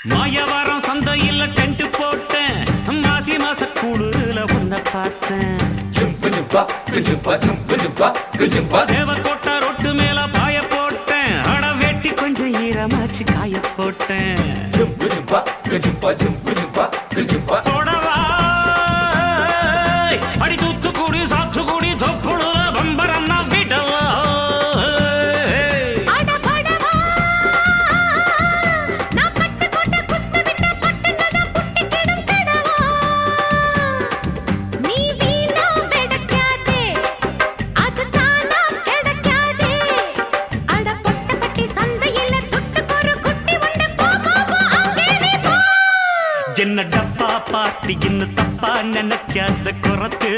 மாயவாரம் சந்தையில் டென்ட் போட்டேன் மாசி மாச கூடுல உன்ன பார்த்தேன் தேவக்கோட்டை ரொட்டு மேல பாய போட்டேன் அட வெட்டி கொஞ்சம் ஈரமாச்சு காய போட்டேன் தொடவா அடி தூத்துக்குடி சாத்துக்குடி தொப்புடுல பம்பரன்னா விடவா என்ன டப்பா பாட்டி இன்னும் தப்பா நினைக்காத குறத்து